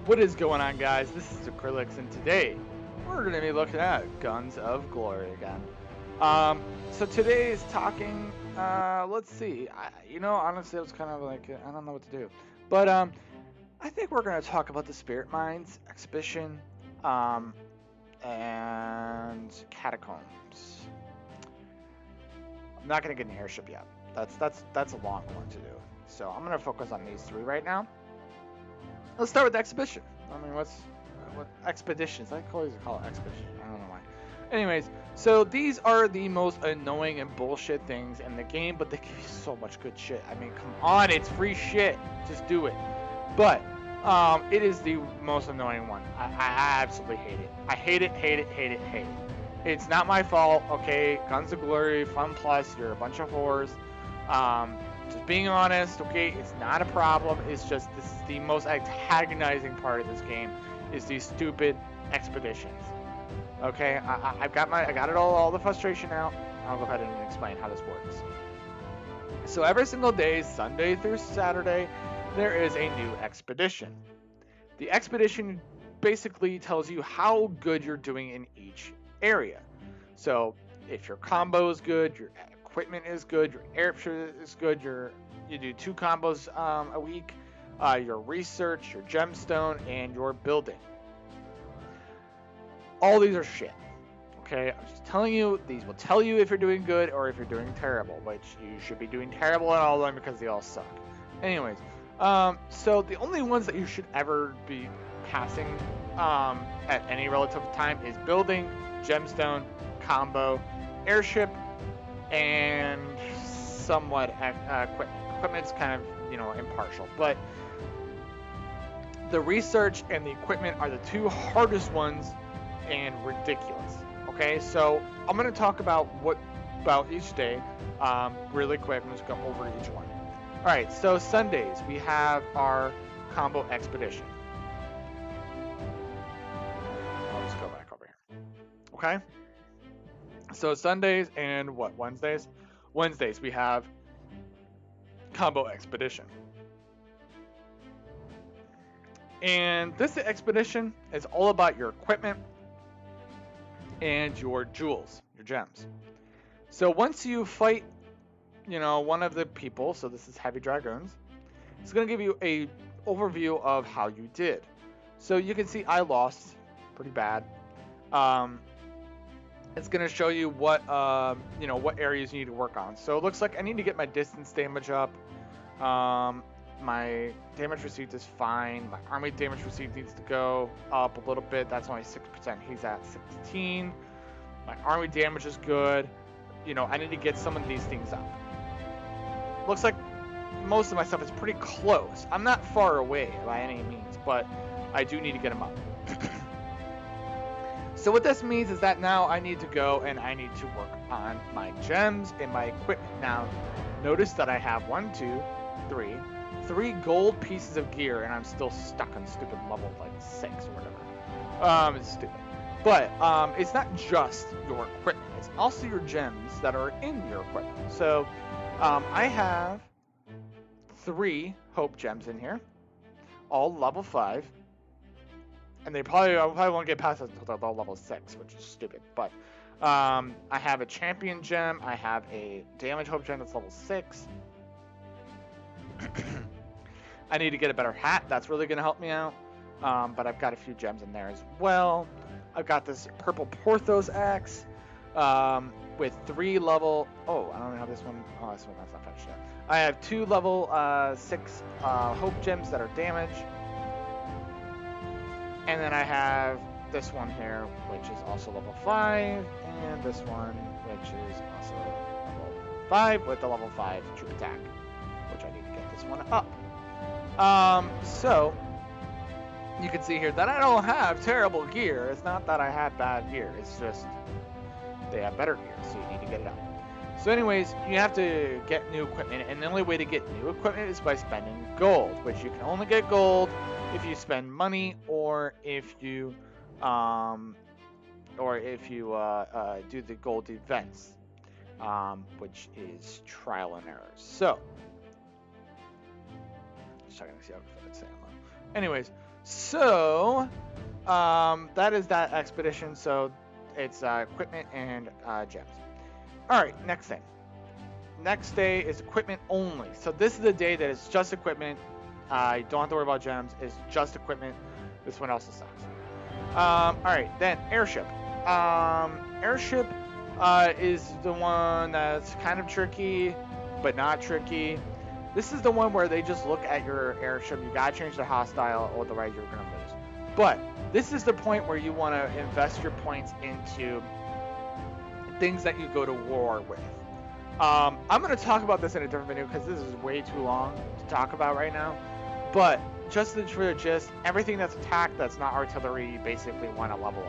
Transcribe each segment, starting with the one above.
What is going on, guys? This is Acrillix, and today we're going to be looking at Guns of Glory again. So today is talking. Let's see. Honestly, I was kind of like, I don't know what to do, but I think we're going to talk about the Spirit Mines exhibition, and Catacombs. I'm not going to get an airship yet. That's a long one to do. So I'm going to focus on these three right now. Let's start with the exhibition. I mean, what expeditions? I always call it expedition. I don't know why. Anyways, so these are the most annoying and bullshit things in the game, but they give you so much good shit. I mean, come on, it's free shit. Just do it. But it is the most annoying one. I absolutely hate it. I hate it, hate it, hate it, hate it. It's not my fault, okay? Guns of Glory, Fun Plus, you're a bunch of whores. Just being honest, okay, it's not a problem. It's just this is the most antagonizing part of this game is these stupid expeditions. Okay, I got it all the frustration out. I'll go ahead and explain how this works. So every single day, Sunday through Saturday, there is a new expedition. The expedition basically tells you how good you're doing in each area. So if your combo is good, your equipment is good, your airship is good, you do 2 combos a week, your research, your gemstone, and your building. All these are shit. Okay, I'm just telling you, these will tell you if you're doing good or if you're doing terrible, which you should be doing terrible in all of them because they all suck. Anyways, so the only ones that you should ever be passing at any relative time is building, gemstone, combo, airship, and somewhat equipment. Equipment's kind of, impartial, but the research and the equipment are the 2 hardest ones and ridiculous. Okay, so I'm going to talk about each day really quick. I'm just going to go over each one. All right, so Sundays we have our combo expedition. I'll just go back over here. Okay, so Sundays and Wednesdays? Wednesdays we have combo expedition. And this expedition is all about your equipment and your jewels, your gems. So once you fight, one of the people, so this is Heavy Dragoons, it's going to give you a overview of how you did. So you can see I lost pretty bad. It's going to show you what areas you need to work on. So it looks like I need to get my distance damage up. My damage received is fine. My army damage received needs to go up a little bit. That's only 6%. He's at 16. My army damage is good. I need to get some of these things up. Looks like most of my stuff is pretty close. I'm not far away by any means, but I do need to get them up. So what this means is that now I need to go and I need to work on my gems and my equipment. Now, notice that I have 3 gold pieces of gear, and I'm still stuck on stupid level like 6 or whatever. It's stupid. But it's not just your equipment; it's also your gems that are in your equipment. So I have 3 hope gems in here, all level 5, and I probably won't get past until level 6, which is stupid. But I have a champion gem. I have a damage hope gem that's level 6. I need to get a better hat. That's really going to help me out. But I've got a few gems in there as well. I've got this purple Porthos axe with 3 level... Oh, I don't know how this one... Oh, this one that's not finished yet. I have 2 level 6 hope gems that are damage. And then I have this one here, which is also level 5. And this one, which is also level 5 with the level 5 troop attack, which I need to get this one up. So you can see here that I don't have terrible gear. It's not that I had bad gear. It's just they have better gear, so you need to get it up. So anyways, you have to get new equipment, and the only way to get new equipment is by spending gold, which you can only get gold if you spend money or if you do the gold events, which is trial and error. So just checking to see how it's saying. Anyways, So that is that expedition. So it's equipment and gems. All right, next thing. Next day is equipment only. So this is the day that it's just equipment. You don't have to worry about gems. It's just equipment. This one also sucks. All right, then airship. Airship is the one that's kind of tricky, but not tricky. This is the one where they just look at your airship. You gotta change the hostile, otherwise you're gonna lose. But this is the point where you want to invest your points into things that you go to war with. I'm going to talk about this in a different video because this is way too long to talk about right now. But just for the gist, everything that's attack that's not artillery, you basically want to level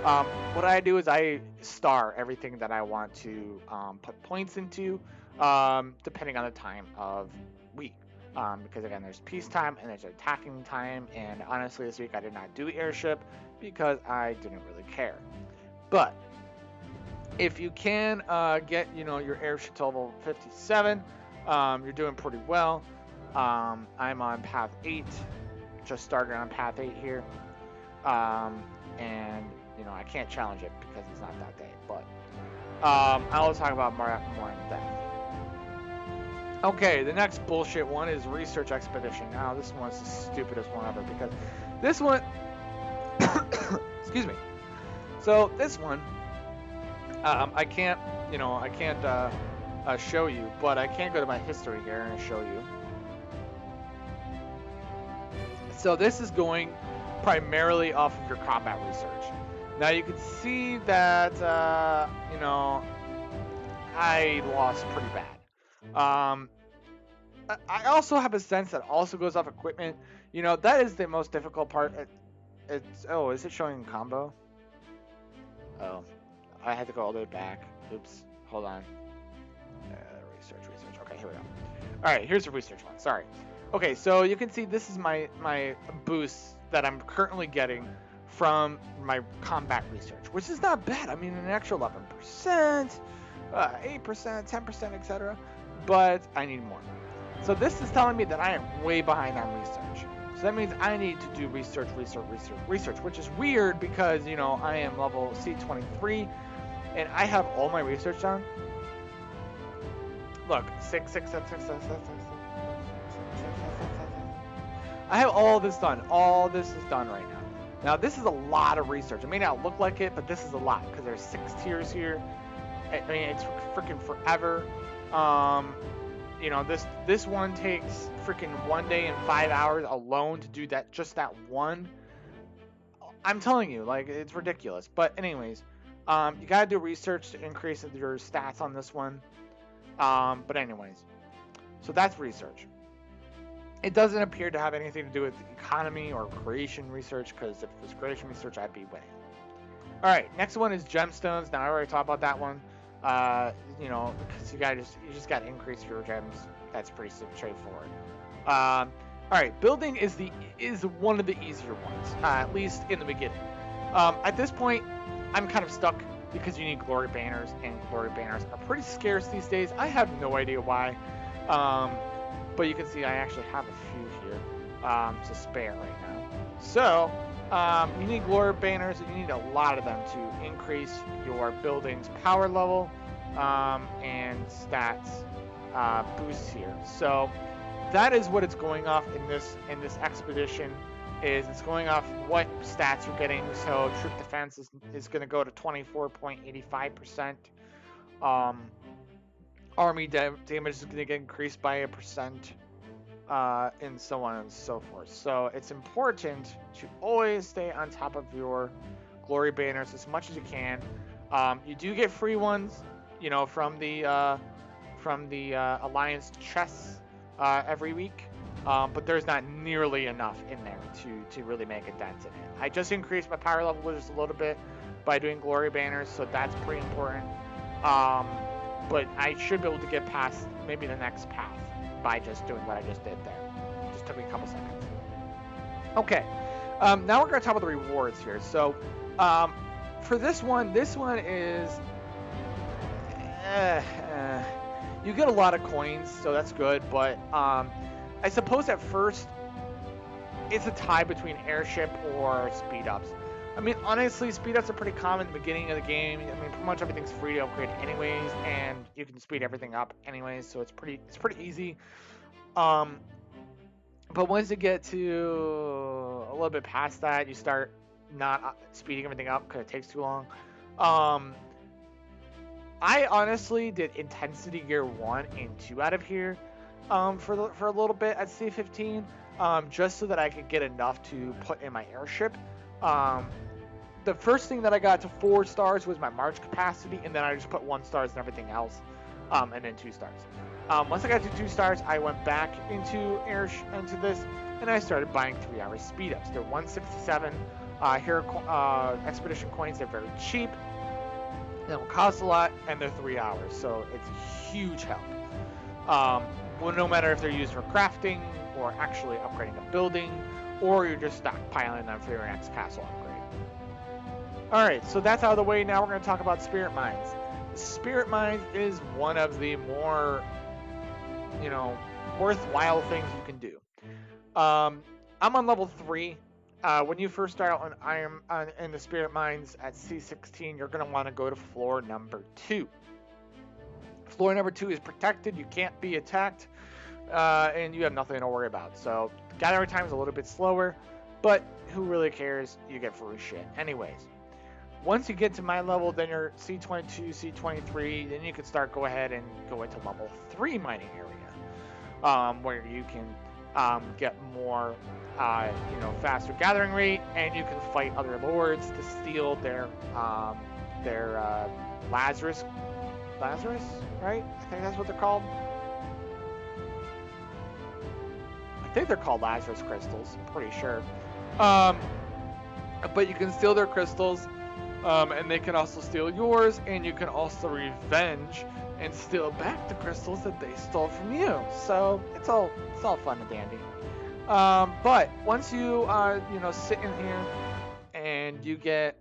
up. What I do is I star everything that I want to put points into, depending on the time of week. Because again, there's peacetime and there's attacking time. And honestly, this week I did not do airship because I didn't really care. But if you can get, your airship to level 57, you're doing pretty well. I'm on path 8, just started on path 8 here. And, I can't challenge it because it's not that day. But I'll talk about more in depth. Okay, the next bullshit one is research expedition. Now, this one's the stupidest one ever because this one, excuse me. So this one, I can't show you, but I can go to my history here and show you. So this is going primarily off of your combat research. Now you can see that, I lost pretty bad. I also have a sense that also goes off equipment. That is the most difficult part. Is it showing combo? Oh, I had to go all the way back. Oops, hold on. Research. Okay, here we go. All right, here's the research one. Sorry. Okay, so you can see this is my boost that I'm currently getting from my combat research, which is not bad. I mean, an extra 11%, 8%, 10%, etc. But I need more. So this is telling me that I am way behind on research. So that means I need to do research, which is weird because, I am level C23 and I have all my research done. Look, 6. I have all this done. All this is done right now. Now, this is a lot of research. It may not look like it, but this is a lot because there's 6 tiers here. I mean, it's freaking forever. This one takes freaking 1 day and 5 hours alone to do that, just that one. I'm telling you, like, it's ridiculous. But anyways, you gotta do research to increase your stats on this one. But anyways, so that's research. It doesn't appear to have anything to do with economy or creation research, because if it was creation research, I'd be winning. All right, next one is gemstones. Now I already talked about that one. Because you just got to increase your gems. That's pretty straightforward. All right, building is one of the easier ones, at least in the beginning. At this point, I'm kind of stuck because you need glory banners, and glory banners are pretty scarce these days. I have no idea why, but you can see I actually have a few here to spare right now. So you need glory banners, and you need a lot of them to increase your building's power level and stats boosts here. So that is what it's going off in this expedition. It's going off what stats you're getting. So troop defense is going to go to 24.85%. Army damage is going to get increased by 1%, and so on and so forth. So it's important to always stay on top of your glory banners as much as you can. You do get free ones, from the Alliance chests every week. But there's not nearly enough in there to really make a dent in it. I just increased my power level just a little bit by doing glory banners, so that's pretty important. But I should be able to get past maybe the next path by just doing what I just did there. Just took me a couple seconds. Okay, now we're going to talk about the rewards here. So for this one is you get a lot of coins, so that's good. But I suppose at first it's a tie between airship or speed ups. I mean, honestly, speed ups are pretty common in the beginning of the game. I mean, pretty much everything's free to upgrade anyways, and you can speed everything up anyways, so it's pretty easy. Um, but once you get to a little bit past that, you start not speeding everything up because it takes too long. Um, I honestly did Intensity Gear 1 and 2 out of here for a little bit at C15, just so that I could get enough to put in my airship. Um, the first thing that I got to 4 stars was my March capacity, and then I just put 1 stars and everything else, and then 2 stars. Once I got to 2 stars, I went back into this, and I started buying 3-hour speed ups. They're 167 expedition coins. They're very cheap. They don't cost a lot, and they're 3 hours, so it's a huge help. Well, no matter if they're used for crafting, or actually upgrading a building, or you're just stockpiling them for your next castle upgrade. Alright, so that's out of the way. Now we're going to talk about Spirit Mines. Spirit Mines is one of the more, worthwhile things you can do. I'm on level 3. When you first start out in the Spirit Mines at C16, you're going to want to go to floor number 2. Floor number 2 is protected. You can't be attacked, and you have nothing to worry about. So gathering time is a little bit slower, but who really cares? You get free shit. Anyways, once you get to my level, then you're C22, C23, then you can go ahead and go into level 3 mining area, where you can get more, faster gathering rate, and you can fight other lords to steal their Lazarus, right? I think that's what they're called. I think they're called Lazarus crystals. I'm pretty sure. But you can steal their crystals, and they can also steal yours, and you can also revenge and steal back the crystals that they stole from you. So it's all fun and dandy. But once you sit in here and you get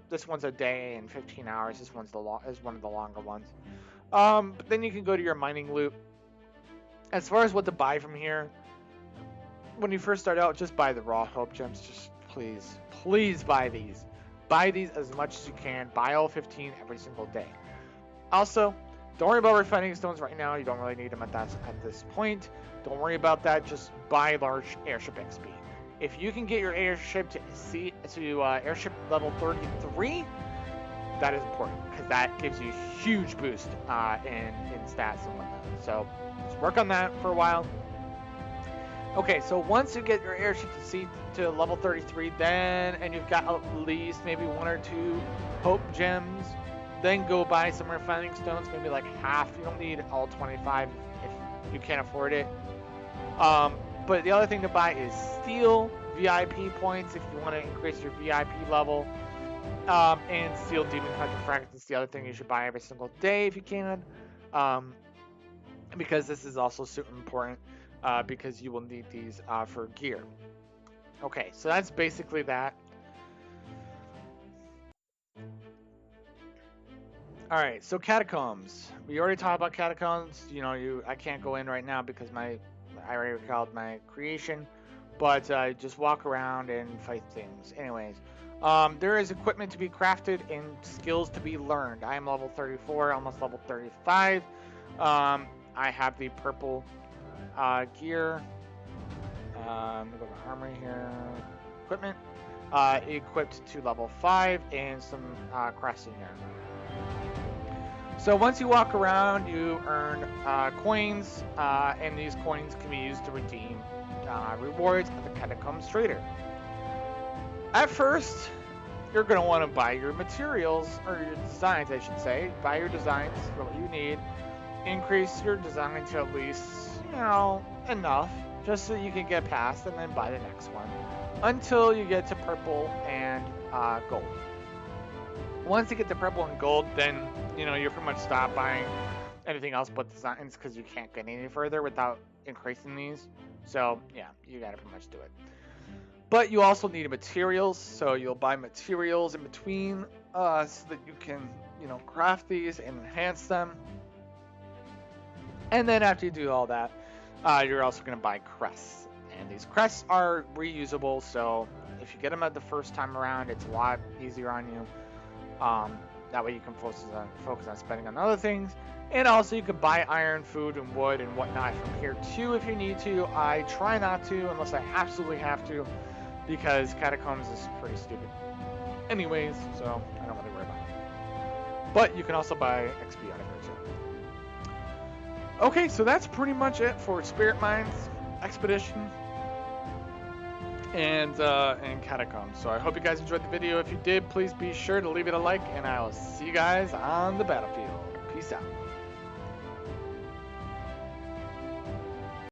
this one's a day and 15 hours. This one's is one of the longer ones. But then you can go to your mining loop. As far as what to buy from here, when you first start out, just buy the raw hope gems. Just please buy these. Buy these as much as you can. Buy all 15 every single day. Also, don't worry about refining stones right now. You don't really need them at this point. Don't worry about that. Just buy large airship XP. If you can get your airship to airship level 33, that is important because that gives you a huge boost in stats and whatnot. So just work on that for a while. Okay, so once you get your airship to level 33, and you've got at least maybe 1 or 2 hope gems, then go buy some refining stones, maybe like half. You don't need all 25 if you can't afford it. But the other thing to buy is steel VIP points if you want to increase your VIP level. And steel demon hunter fragments is the other thing you should buy every single day if you can. Because this is also super important, because you will need these for gear. Okay, so that's basically that. All right, so Catacombs. We already talked about Catacombs. I can't go in right now because I already recalled my creation, but just walk around and fight things. Anyways, there is equipment to be crafted and skills to be learned. I am level 34, almost level 35. I have the purple gear. I'm gonna go to armory here. Equipment. Equipped to level 5 and some crafting here. So once you walk around, you earn coins, and these coins can be used to redeem rewards at the Catacombs Trader. At first, you're going to want to buy your materials, or your designs, I should say. Buy your designs for what you need. Increase your design to at least, enough, just so you can get past, and then buy the next one. Until you get to purple and gold. Once you get to purple and gold, then you pretty much stop buying anything else but designs because you can't get any further without increasing these. So yeah, you gotta pretty much do it. But you also need materials, so you'll buy materials in between so that you can craft these and enhance them. And then after you do all that, you're also gonna buy crests And these crests are reusable, so if you get them at the first time around, it's a lot easier on you. That way you can focus on spending on other things. And also you can buy iron, food, and wood and whatnot from here too if you need to. I try not to unless I absolutely have to, because Catacombs is pretty stupid anyways, so I don't really worry about it. But you can also buy XP out of here too. Okay, so that's pretty much it for Spirit Mines, Expedition, and Catacombs. So I hope you guys enjoyed the video. If you did, please be sure to leave it a like, and I'll see you guys on the battlefield. Peace out.